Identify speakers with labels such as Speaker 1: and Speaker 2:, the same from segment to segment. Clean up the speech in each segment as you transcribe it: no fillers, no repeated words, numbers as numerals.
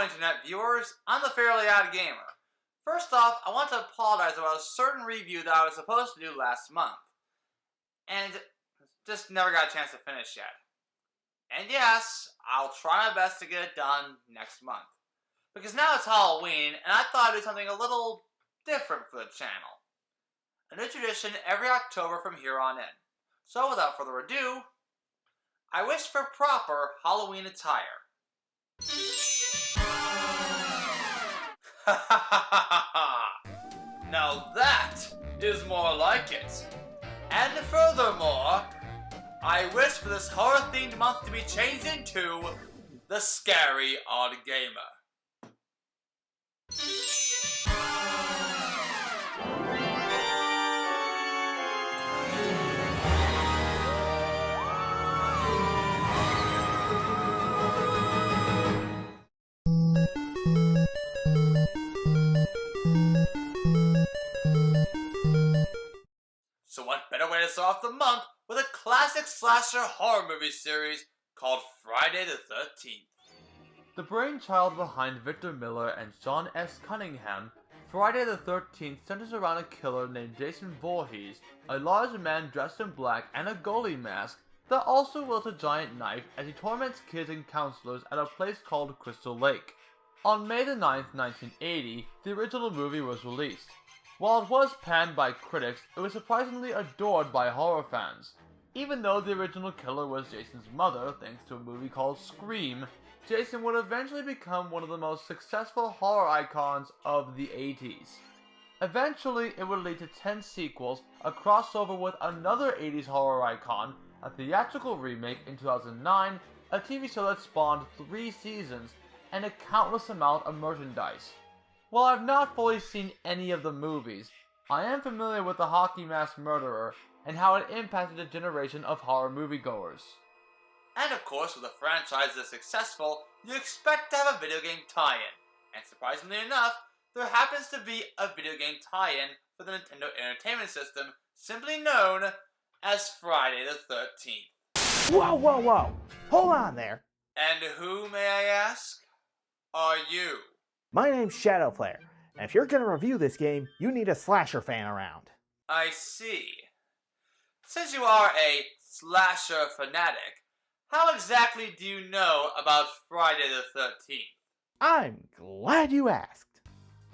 Speaker 1: Hello internet viewers, I'm the Fairly Odd Gamer. First off, I want to apologize about a certain review that I was supposed to do last month, and just never got a chance to finish yet. And yes, I'll try my best to get it done next month. Because now it's Halloween, and I thought I'd do something a little different for the channel. A new tradition every October from here on in. So without further ado, I wish for proper Halloween attire. Now that is more like it. And furthermore, I wish for this horror-themed month to be changed into the Scary OddGamer. So what better way to start off the month with a classic slasher horror movie series called Friday the 13th. The brainchild behind Victor Miller and Sean S. Cunningham, Friday the 13th centers around a killer named Jason Voorhees, a large man dressed in black and a goalie mask that also wields a giant knife as he torments kids and counselors at a place called Crystal Lake. On May the 9th, 1980, the original movie was released. While it was panned by critics, it was surprisingly adored by horror fans. Even though the original killer was Jason's mother, thanks to a movie called Scream, Jason would eventually become one of the most successful horror icons of the 80s. Eventually, it would lead to 10 sequels, a crossover with another 80s horror icon, a theatrical remake in 2009, a TV show that spawned 3 seasons, and a countless amount of merchandise. While I've not fully seen any of the movies, I am familiar with the hockey mask murderer and how it impacted a generation of horror moviegoers. And of course, with a franchise this successful, you expect to have a video game tie-in. And surprisingly enough, there happens to be a video game tie-in for the Nintendo Entertainment System, simply known as Friday the 13th.
Speaker 2: Whoa, whoa, whoa! Hold on there!
Speaker 1: And who, may I ask, are you?
Speaker 2: My name's Shadowflare, and if you're gonna review this game, you need a slasher fan around.
Speaker 1: I see. Since you are a slasher fanatic, how exactly do you know about Friday the 13th?
Speaker 2: I'm glad you asked.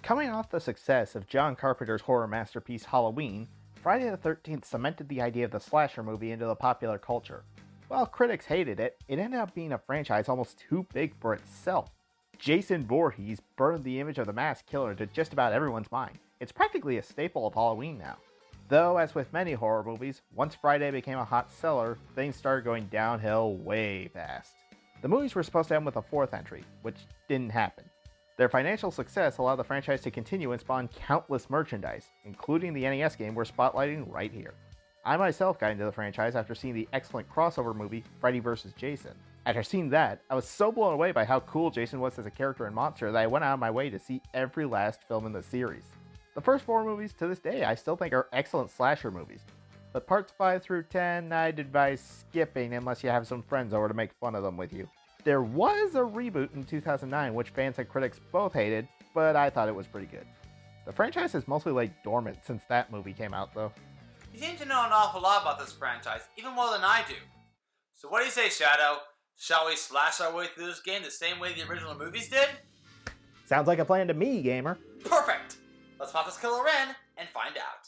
Speaker 2: Coming off the success of John Carpenter's horror masterpiece Halloween, Friday the 13th cemented the idea of the slasher movie into the popular culture. While critics hated it, it ended up being a franchise almost too big for itself. Jason Voorhees burned the image of the masked killer into just about everyone's mind. It's practically a staple of Halloween now. Though, as with many horror movies, once Friday became a hot seller, things started going downhill way fast. The movies were supposed to end with a 4th entry, which didn't happen. Their financial success allowed the franchise to continue and spawn countless merchandise, including the NES game we're spotlighting right here. I myself got into the franchise after seeing the excellent crossover movie Freddy vs. Jason. After seeing that, I was so blown away by how cool Jason was as a character and monster that I went out of my way to see every last film in the series. The first 4 movies to this day I still think are excellent slasher movies, but parts 5 through 10 I'd advise skipping unless you have some friends over to make fun of them with you. There was a reboot in 2009 which fans and critics both hated, but I thought it was pretty good. The franchise has mostly laid dormant since that movie came out though.
Speaker 1: You seem to know an awful lot about this franchise, even more than I do. So what do you say, Shadow? Shall we slash our way through this game the same way the original movies did?
Speaker 2: Sounds like a plan to me, gamer.
Speaker 1: Perfect! Let's pop this killer in and find out.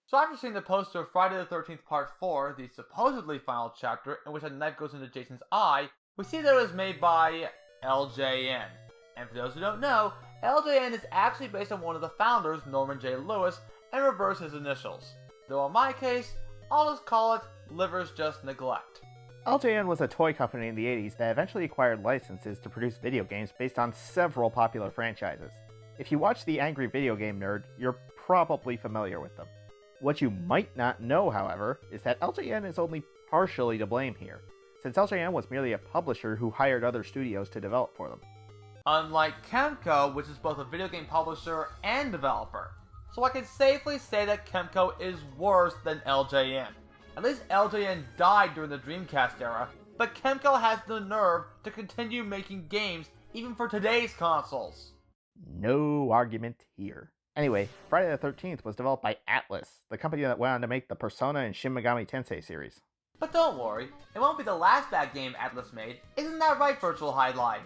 Speaker 1: So after seeing the poster of Friday the 13th Part 4, the supposedly final chapter in which a knife goes into Jason's eye, we see that it was made by LJN. And for those who don't know, LJN is actually based on one of the founders, Norman J. Lewis, and reverse his initials. Though in my case, I'll just call it Liver's Just Neglect.
Speaker 2: LJN was a toy company in the 80s that eventually acquired licenses to produce video games based on several popular franchises. If you watch The Angry Video Game Nerd, you're probably familiar with them. What you might not know, however, is that LJN is only partially to blame here, since LJN was merely a publisher who hired other studios to develop for them.
Speaker 1: Unlike Kemco, which is both a video game publisher and developer. So I can safely say that Kemco is worse than LJN. At least LJN died during the Dreamcast era, but Kemco has the nerve to continue making games even for today's consoles.
Speaker 2: No argument here. Anyway, Friday the 13th was developed by Atlus, the company that went on to make the Persona and Shin Megami Tensei series.
Speaker 1: But don't worry, it won't be the last bad game Atlus made. Isn't that right, Virtual Highline?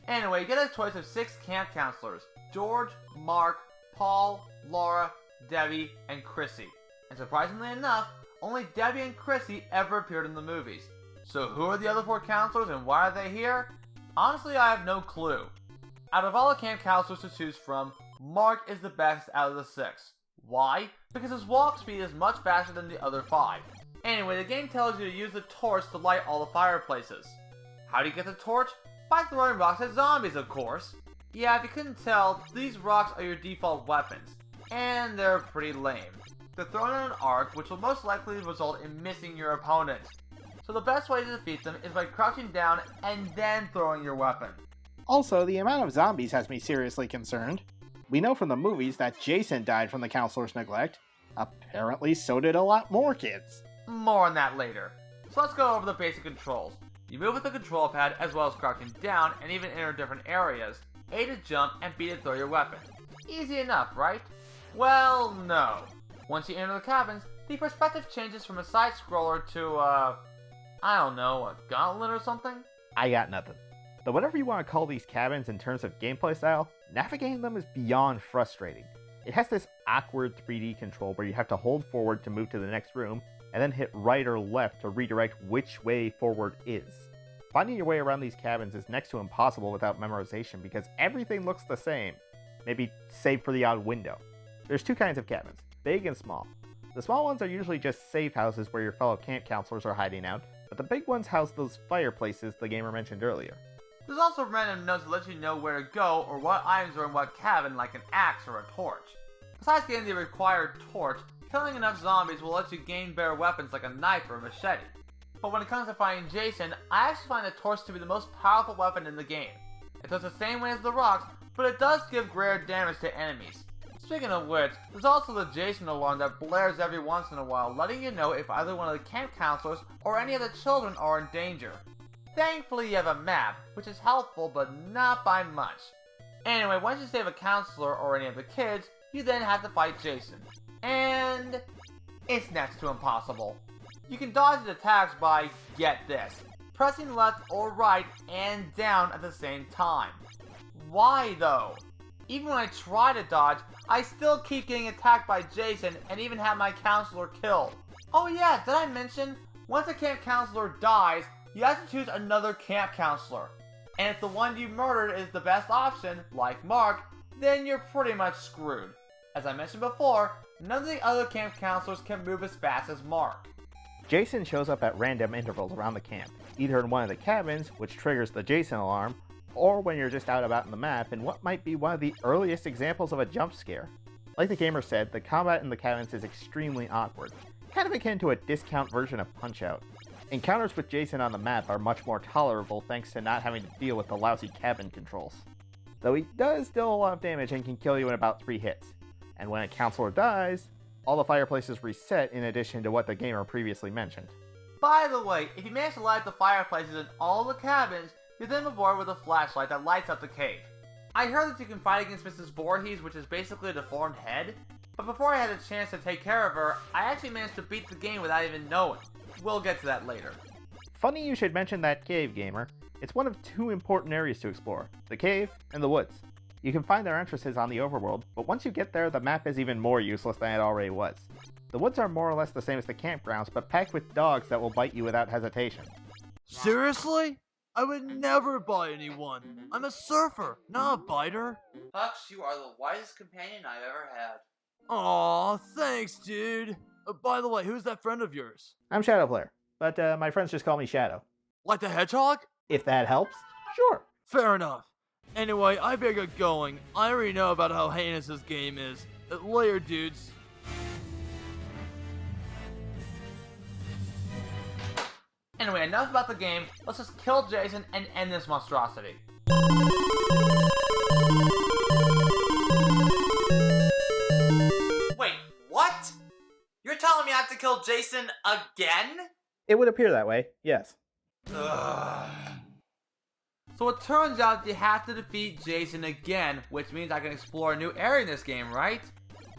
Speaker 1: Anyway, you get a choice of 6 camp counselors: George, Mark, Paul, Laura, Debbie, and Chrissy. And surprisingly enough, only Debbie and Chrissy ever appeared in the movies. So who are the other 4 counselors and why are they here? Honestly, I have no clue. Out of all the camp counselors to choose from, Mark is the best out of the 6. Why? Because his walk speed is much faster than the other 5. Anyway, the game tells you to use the torch to light all the fireplaces. How do you get the torch? By throwing rocks at zombies, of course. Yeah, if you couldn't tell, these rocks are your default weapons, and they're pretty lame. They're thrown in an arc, which will most likely result in missing your opponent. So the best way to defeat them is by crouching down and then throwing your weapon.
Speaker 2: Also, the amount of zombies has me seriously concerned. We know from the movies that Jason died from the counselor's neglect. Apparently, so did a lot more kids.
Speaker 1: More on that later. So let's go over the basic controls. You move with the control pad as well as crouching down and even enter different areas. A to jump and B to throw your weapon. Easy enough, right? Well, no. Once you enter the cabins, the perspective changes from a side scroller to I don't know, a gauntlet or something?
Speaker 2: I got nothing. Though whatever you want to call these cabins in terms of gameplay style, navigating them is beyond frustrating. It has this awkward 3D control where you have to hold forward to move to the next room, and then hit right or left to redirect which way forward is. Finding your way around these cabins is next to impossible without memorization because everything looks the same, maybe save for the odd window. There's 2 kinds of cabins, big and small. The small ones are usually just safe houses where your fellow camp counselors are hiding out, but the big ones house those fireplaces the gamer mentioned earlier.
Speaker 1: There's also random notes that let you know where to go or what items are in what cabin, like an axe or a torch. Besides getting the required torch, killing enough zombies will let you gain better weapons like a knife or a machete. But when it comes to fighting Jason, I actually find the torch to be the most powerful weapon in the game. It does the same way as the rocks, but it does give greater damage to enemies. Speaking of which, there's also the Jason alarm that blares every once in a while, letting you know if either one of the camp counselors or any of the children are in danger. Thankfully you have a map, which is helpful but not by much. Anyway, once you save a counselor or any of the kids, you then have to fight Jason. And it's next to impossible. You can dodge his attacks by, get this, pressing left or right and down at the same time. Why though? Even when I try to dodge, I still keep getting attacked by Jason and even have my counselor killed. Oh yeah, did I mention? Once a camp counselor dies, you have to choose another camp counselor. And if the one you murdered is the best option, like Mark, then you're pretty much screwed. As I mentioned before, none of the other camp counselors can move as fast as Mark. Jason shows up at random intervals around the camp, either in one of the cabins, which triggers the Jason alarm, or when you're just out about in the map in what might be one of the earliest examples of a jump scare. Like the gamer said, the combat in the cabins is extremely awkward, kind of akin to a discount version of Punch-Out! Encounters with Jason on the map are much more tolerable thanks to not having to deal with the lousy cabin controls. Though he does deal a lot of damage and can kill you in about 3 hits. And when a counselor dies, all the fireplaces reset in addition to what the gamer previously mentioned. By the way, if you manage to light the fireplaces in all the cabins, you're then rewarded with a flashlight that lights up the cave. I heard that you can fight against Mrs. Voorhees, which is basically a deformed head, but before I had a chance to take care of her, I actually managed to beat the game without even knowing. We'll get to that later. Funny you should mention that cave, gamer. It's one of 2 important areas to explore, the cave and the woods. You can find their entrances on the overworld, but once you get there, the map is even more useless than it already was. The woods are more or less the same as the campgrounds, but packed with dogs that will bite you without hesitation.
Speaker 3: Seriously? I would never bite anyone. I'm a surfer, not a biter.
Speaker 1: Hux, you are the wisest companion I've ever had.
Speaker 3: Aw, thanks, dude. By the way, who's that friend of yours?
Speaker 2: I'm Shadowflare, but my friends just call me Shadow.
Speaker 3: Like the hedgehog?
Speaker 2: If that helps, sure.
Speaker 3: Fair enough. Anyway, I better get going. I already know about how heinous this game is. Later, dudes.
Speaker 1: Anyway, enough about the game. Let's just kill Jason and end this monstrosity. Wait, what? You're telling me I have to kill Jason again?
Speaker 2: It would appear that way, yes.
Speaker 1: Ugh.
Speaker 3: So it turns out you have to defeat Jason again, which means I can explore a new area in this game, right?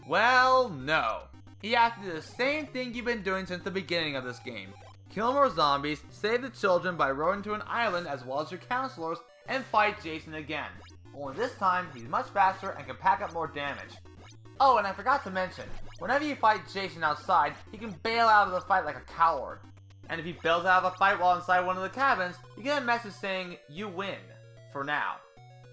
Speaker 3: Well, no. You have to do the same thing you've been doing since the beginning of this game. Kill more zombies, save the children by rowing to an island as well as your counselors, and fight Jason again. Only this time, he's much faster and can pack up more damage. Oh, and I forgot to mention, whenever you fight Jason outside, he can bail out of the fight like a coward. And if he bails out of a fight while inside one of the cabins, you get a message saying, "You win." For now.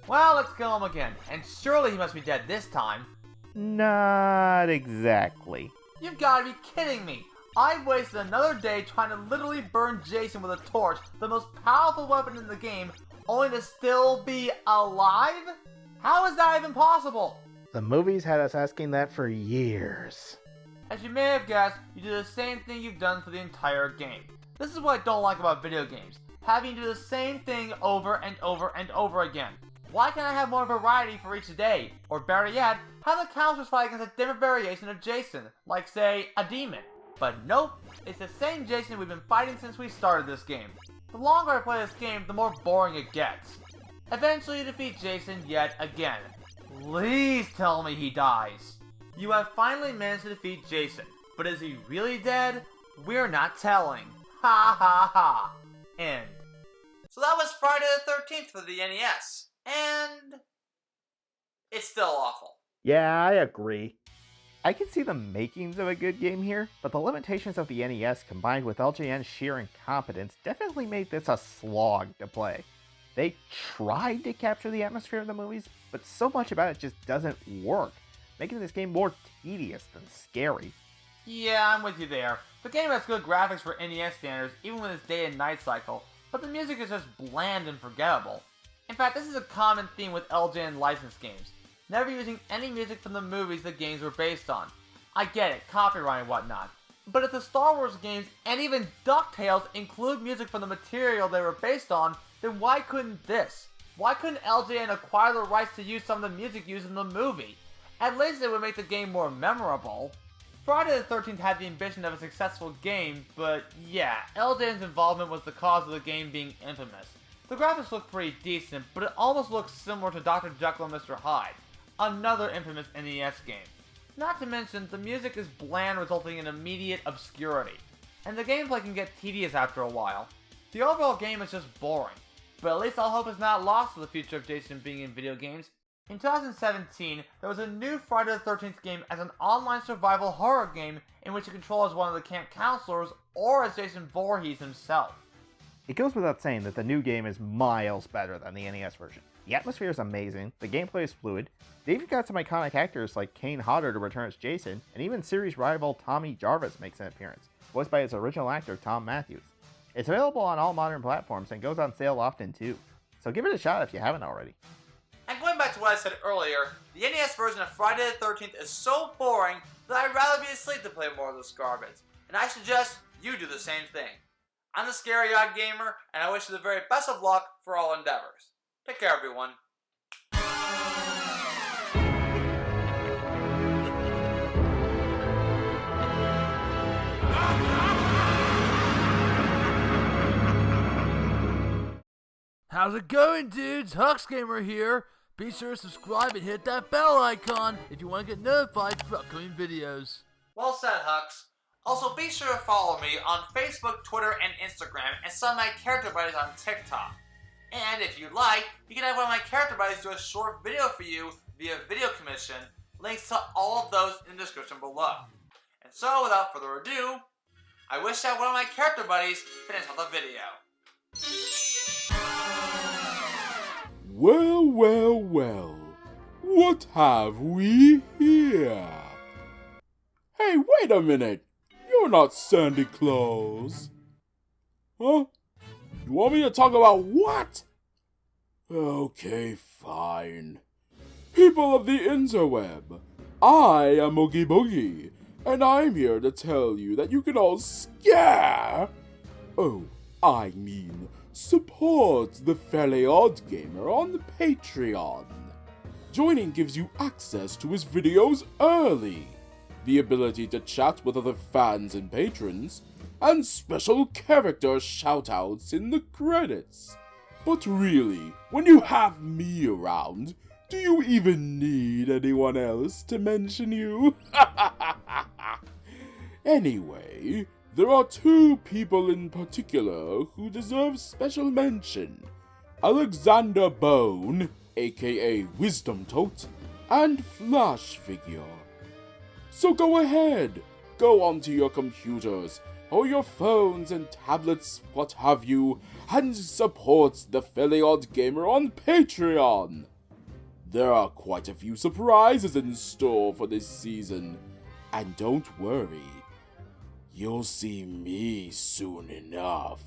Speaker 3: Well, let's kill him again, and surely he must be dead this time.
Speaker 2: Not exactly.
Speaker 3: You've gotta be kidding me! I wasted another day trying to literally burn Jason with a torch, the most powerful weapon in the game, only to still be alive? How is that even possible?
Speaker 2: The movies had us asking that for years.
Speaker 3: As you may have guessed, you do the same thing you've done for the entire game. This is what I don't like about video games, having to do the same thing over and over and over again. Why can't I have more variety for each day? Or better yet, have the counselors fight against a different variation of Jason, like say, a demon. But nope, it's the same Jason we've been fighting since we started this game. The longer I play this game, the more boring it gets. Eventually you defeat Jason yet again. Please tell me he dies. You have finally managed to defeat Jason, but is he really dead? We're not telling. Ha ha ha. End.
Speaker 1: So that was Friday the 13th for the NES. And it's still awful.
Speaker 2: Yeah, I agree. I can see the makings of a good game here, but the limitations of the NES combined with LJN's sheer incompetence definitely made this a slog to play. They tried to capture the atmosphere of the movies, but so much about it just doesn't work, making this game more tedious than scary.
Speaker 3: Yeah, I'm with you there. The game has good graphics for NES standards, even with its day and night cycle, but the music is just bland and forgettable. In fact, this is a common theme with LJN licensed games, never using any music from the movies the games were based on. I get it, copyright and whatnot, but if the Star Wars games and even DuckTales include music from the material they were based on, then why couldn't this? Why couldn't LJN acquire the rights to use some of the music used in the movie? At least it would make the game more memorable. Friday the 13th had the ambition of a successful game, but yeah, LJN's involvement was the cause of the game being infamous. The graphics look pretty decent, but it almost looks similar to Dr. Jekyll and Mr. Hyde, another infamous NES game. Not to mention, the music is bland, resulting in immediate obscurity, and the gameplay can get tedious after a while. The overall game is just boring, but at least all hope is not lost for the future of Jason being in video games. In 2017, there was a new Friday the 13th game as an online survival horror game in which you control as one of the camp counselors or as Jason Voorhees himself.
Speaker 2: It goes without saying that the new game is miles better than the NES version. The atmosphere is amazing, the gameplay is fluid, they even got some iconic actors like Kane Hodder to return as Jason, and even series rival Tommy Jarvis makes an appearance, voiced by its original actor Tom Matthews. It's available on all modern platforms and goes on sale often too, so give it a shot if you haven't already.
Speaker 1: And going back to what I said earlier, the NES version of Friday the 13th is so boring that I'd rather be asleep to play more of this garbage, and I suggest you do the same thing. I'm the Scary OddGamer, and I wish you the very best of luck for all endeavors. Take care, everyone.
Speaker 3: How's it going, dudes? Huxgamr here. Be sure to subscribe and hit that bell icon if you want to get notified for upcoming videos.
Speaker 1: Well said, Hux. Also, be sure to follow me on Facebook, Twitter, and Instagram, and some of my character buddies on TikTok. And if you'd like, you can have one of my character buddies do a short video for you via video commission. Links to all of those in the description below. And so, without further ado, I wish that one of my character buddies finished out the video.
Speaker 4: Well, well, well. What have we here? Hey, wait a minute. You're not Santa Claus. Huh? You want me to talk about what? Okay, fine. People of the interweb, I am Oogie Boogie, and I'm here to tell you that you can all support the Fairly OddGamer on the Patreon. Joining gives you access to his videos early, the ability to chat with other fans and patrons, and special character shoutouts in the credits. But really, when you have me around, do you even need anyone else to mention you? Anyway, there are two people in particular who deserve special mention. Alexander Bone, aka Wisdom Tote, and Flash Figure. So go ahead, go onto your computers, or your phones and tablets, what have you, and support the Scary OddGamer on Patreon. There are quite a few surprises in store for this season, and don't worry, you'll see me soon enough.